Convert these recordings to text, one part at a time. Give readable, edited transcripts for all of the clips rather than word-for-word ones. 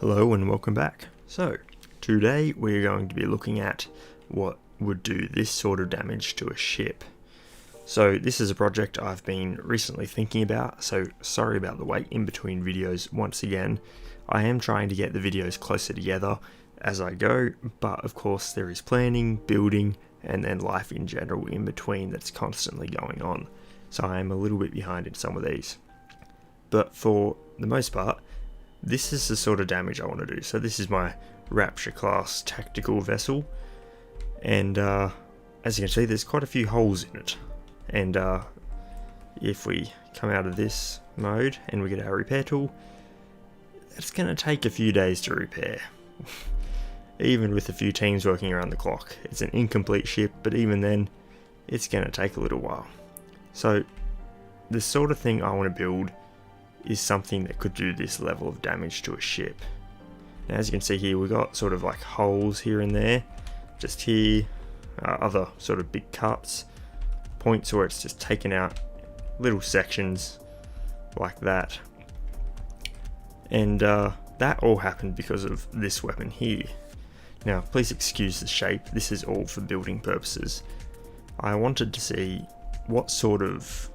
Hello and welcome back. So, today we're going to be looking at what would do this sort of damage to a ship. So this is a project I've been recently thinking about, so sorry about the wait in between videos once again. I am trying to get the videos closer together as I go, but of course there is planning, building, and then life in general in between that's constantly going on. So I am a little bit behind in some of these. But for the most part, this is the sort of damage I want to do. So this is my Rapture class tactical vessel, and as you can see there's quite a few holes in it, and if we come out of this mode and we get our repair tool, it's going to take a few days to repair. Even with a few teams working around the clock. It's an incomplete ship, but even then it's going to take a little while. So the sort of thing I want to build is something that could do this level of damage to a ship. Now, as you can see here, we've got sort of like holes here and there, just here, other sort of big cuts, points where it's just taken out little sections like that. And that all happened because of this weapon here. Now, please excuse the shape, this is all for building purposes. I wanted to see what sort of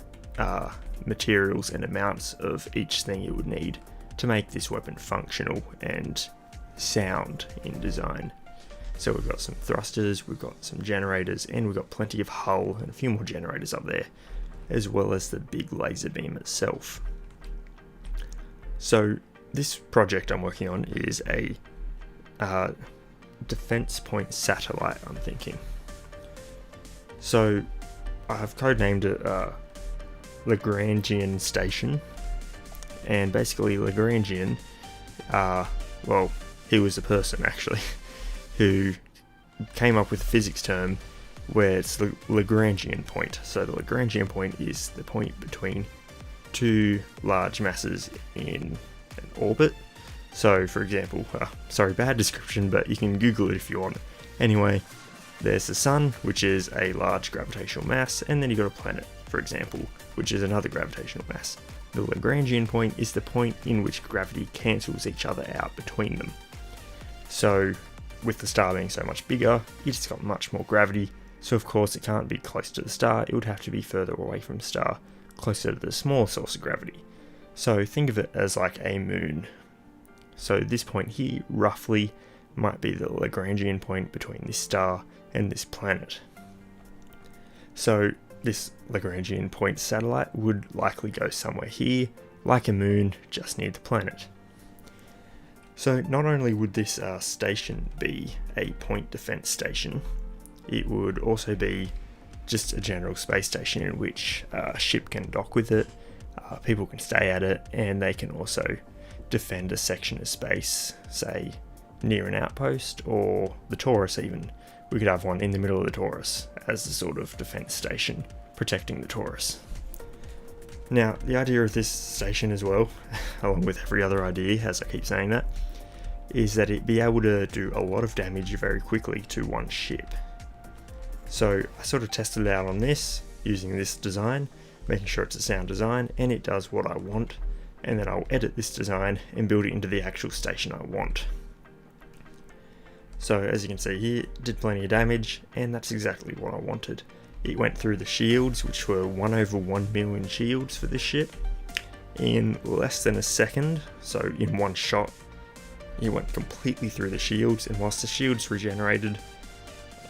materials and amounts of each thing it would need to make this weapon functional and sound in design. So we've got some thrusters, we've got some generators, and we've got plenty of hull and a few more generators up there, as well as the big laser beam itself. So this project I'm working on is a defense point satellite, I'm thinking. So I've codenamed it Lagrangian Station, and basically Lagrangian, well, he was a person actually who came up with a physics term where it's the Lagrangian point. So the Lagrangian point is the point between two large masses in an orbit. So for example, sorry, bad description, but you can Google it if you want. Anyway, there's the sun, which is a large gravitational mass, and then you've got a planet, for example, which is another gravitational mass. The Lagrangian point is the point in which gravity cancels each other out between them. So with the star being so much bigger, it's got much more gravity, so of course it can't be close to the star, it would have to be further away from the star, closer to the small source of gravity. So think of it as like a moon. So this point here roughly might be the Lagrangian point between this star and this planet. So this Lagrangian point satellite would likely go somewhere here, like a moon, just near the planet. So not only would this station be a point defense station, it would also be just a general space station in which a ship can dock with it, people can stay at it, and they can also defend a section of space, say near an outpost or the Taurus even. We could have one in the middle of the Taurus as a sort of defense station protecting the Taurus. Now, the idea of this station as well, along with every other idea, as I keep saying that, is that it be able to do a lot of damage very quickly to one ship. So I sort of tested it out on this, using this design, making sure it's a sound design, and it does what I want, and then I'll edit this design and build it into the actual station I want. So as you can see here, it did plenty of damage, and that's exactly what I wanted. It went through the shields, which were 1/1 million shields for this ship, in less than a second. So in one shot, it went completely through the shields, and whilst the shields regenerated,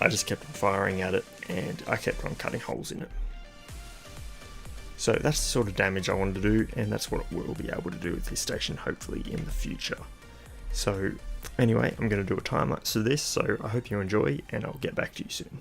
I just kept on firing at it, and I kept on cutting holes in it. So that's the sort of damage I wanted to do, and that's what we'll be able to do with this station hopefully in the future. So anyway, I'm going to do a time lapse of this, so I hope you enjoy, and I'll get back to you soon.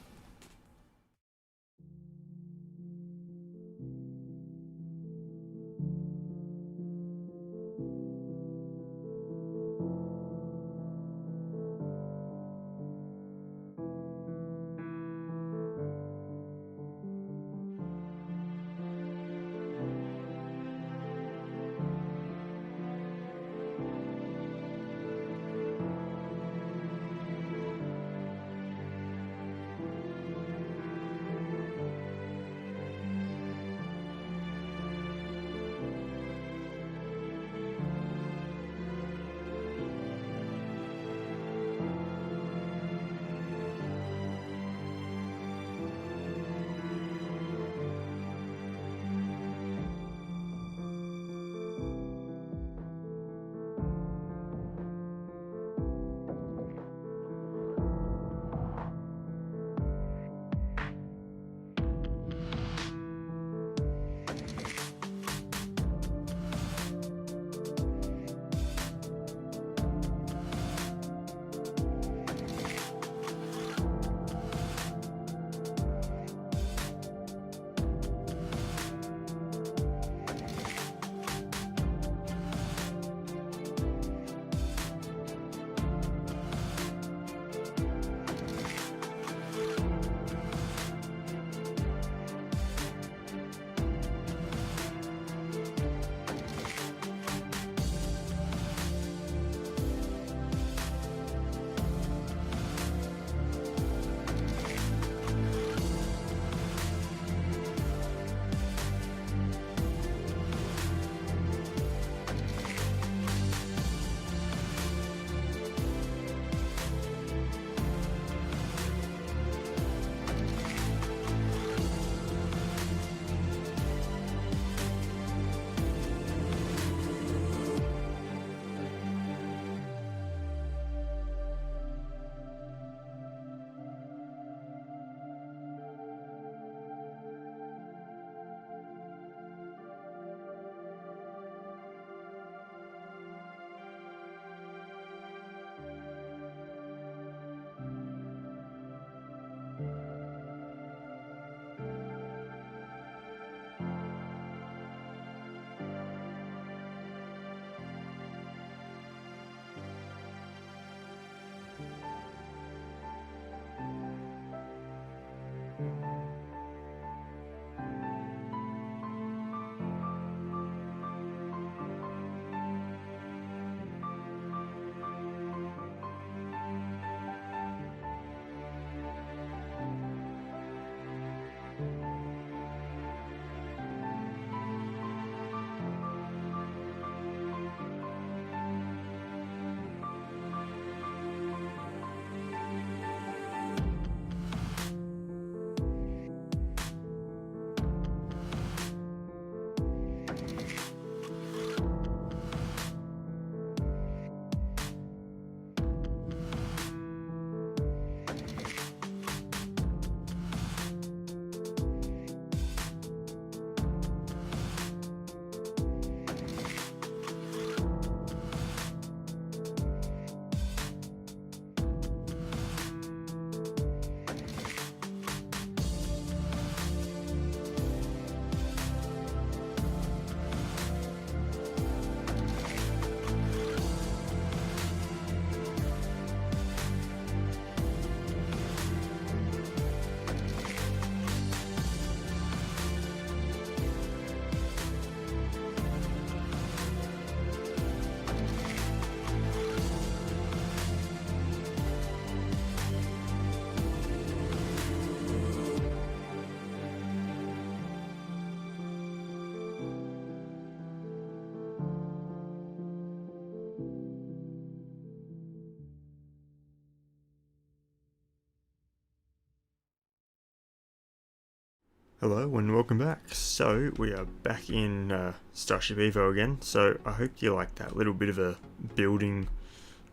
Hello and welcome back. So we are back in Starship EVO again. So I hope you like that little bit of a building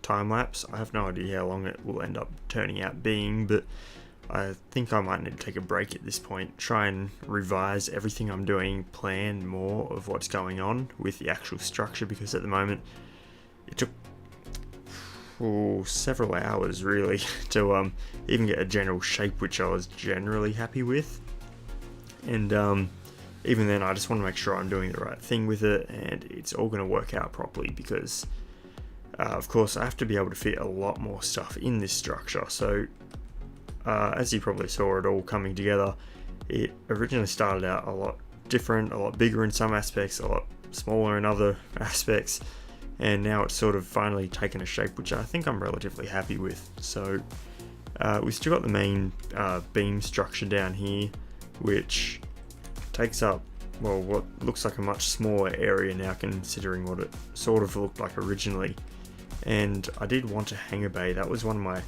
time lapse. I have no idea how long it will end up turning out being, but I think I might need to take a break at this point, try and revise everything I'm doing, plan more of what's going on with the actual structure, because at the moment it took several hours really to even get a general shape which I was generally happy with. And even then I just want to make sure I'm doing the right thing with it and it's all going to work out properly, because of course I have to be able to fit a lot more stuff in this structure. So as you probably saw it all coming together, it originally started out a lot different, a lot bigger in some aspects, a lot smaller in other aspects, and now it's sort of finally taken a shape which I think I'm relatively happy with. So we've still got the main beam structure down here, which takes up, well, what looks like a much smaller area now considering what it sort of looked like originally. And I did want a hangar bay. That was one of my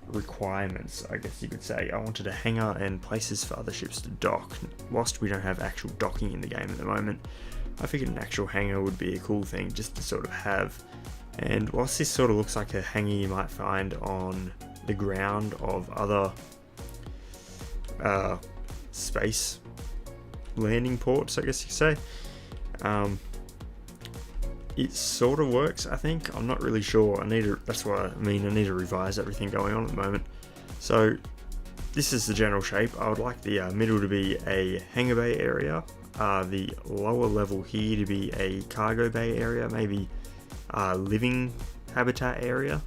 requirements, I guess you could say. I wanted a hangar and places for other ships to dock. Whilst we don't have actual docking in the game at the moment, I figured an actual hangar would be a cool thing just to sort of have. And whilst this sort of looks like a hangar you might find on the ground of other space landing ports, I guess you could say, it sort of works, I think. I'm not really sure. That's what I mean, I need to revise everything going on at the moment. So this is the general shape. I would like the middle to be a hangar bay area, the lower level here to be a cargo bay area, maybe a living habitat area,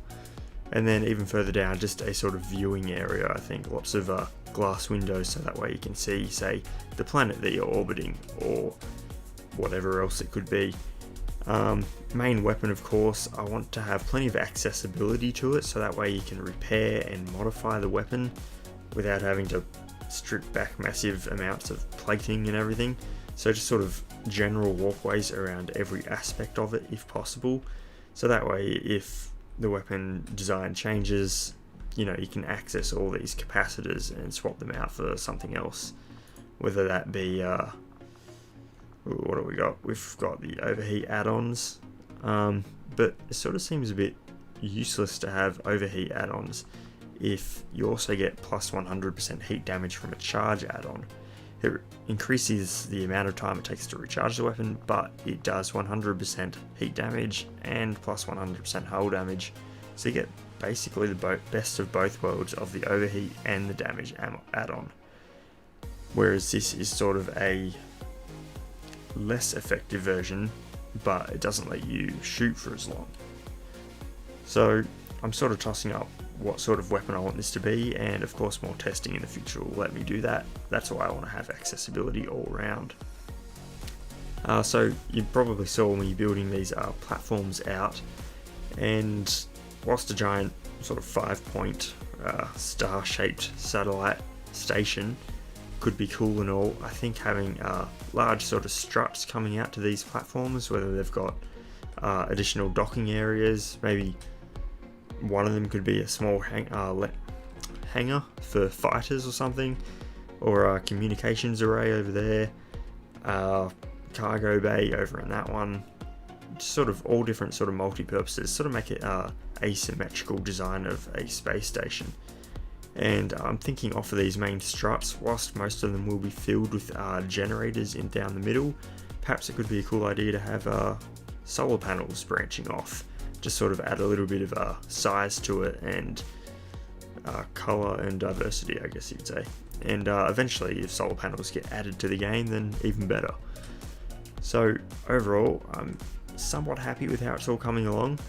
and then even further down just a sort of viewing area. I think lots of glass windows, so that way you can see, say, the planet that you're orbiting or whatever else it could be. Main weapon, of course, I want to have plenty of accessibility to it, so that way you can repair and modify the weapon without having to strip back massive amounts of plating and everything. So just sort of general walkways around every aspect of it if possible, so that way if the weapon design changes, you know, you can access all these capacitors and swap them out for something else, whether that be what do we got? We've got the overheat add-ons, but it sort of seems a bit useless to have overheat add-ons if you also get plus 100% heat damage from a charge add-on. It increases the amount of time it takes to recharge the weapon, but it does 100% heat damage and plus 100% hull damage, so you get basically the best of both worlds of the overheat and the damage add-on. Whereas this is sort of a less effective version, but it doesn't let you shoot for as long. So I'm sort of tossing up what sort of weapon I want this to be, and of course more testing in the future will let me do that. That's why I want to have accessibility all around. So you probably saw me building these platforms out, and whilst a giant sort of 5-point star-shaped satellite station could be cool and all, I think having large sort of struts coming out to these platforms, whether they've got additional docking areas, maybe one of them could be a small hangar for fighters or something, or a communications array over there, cargo bay over in that one, just sort of all different sort of multi-purposes, sort of make it asymmetrical design of a space station. And I'm thinking off of these main struts, whilst most of them will be filled with generators down the middle, perhaps it could be a cool idea to have solar panels branching off, just sort of add a little bit of size to it and colour and diversity, I guess you'd say. And eventually if solar panels get added to the game, then even better. So overall, I'm somewhat happy with how it's all coming along.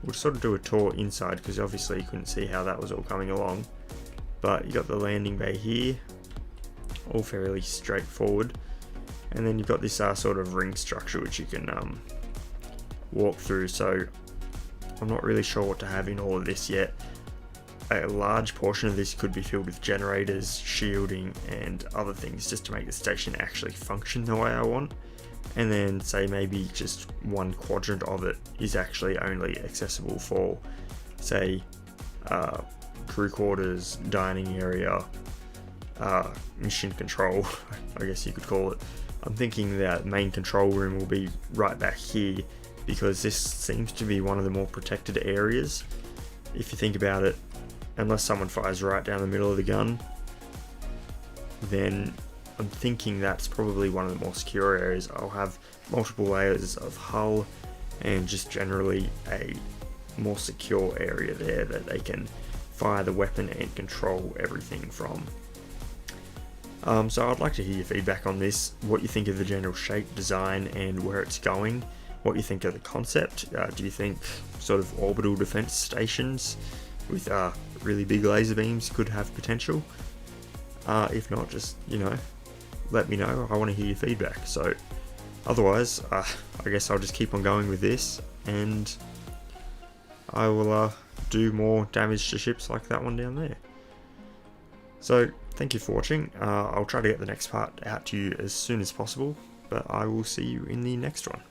We'll sort of do a tour inside, because obviously you couldn't see how that was all coming along. But you got the landing bay here, all fairly straightforward, and then you've got this sort of ring structure which you can walk through. So I'm not really sure what to have in all of this yet. A large portion of this could be filled with generators, shielding and other things, just to make the station actually function the way I want. And then say maybe just one quadrant of it is actually only accessible for, say, crew quarters, dining area, mission control, I guess you could call it. I'm thinking that main control room will be right back here, because this seems to be one of the more protected areas. If you think about it, unless someone fires right down the middle of the gun, then I'm thinking that's probably one of the more secure areas. I'll have multiple layers of hull and just generally a more secure area there that they can fire the weapon and control everything from. So I'd like to hear your feedback on this, what you think of the general shape, design, and where it's going, what you think of the concept. Do you think sort of orbital defense stations with really big laser beams could have potential? If not, just, let me know. I want to hear your feedback. So otherwise, I guess I'll just keep on going with this, and I will do more damage to ships like that one down there. So thank you for watching. I'll try to get the next part out to you as soon as possible, but I will see you in the next one.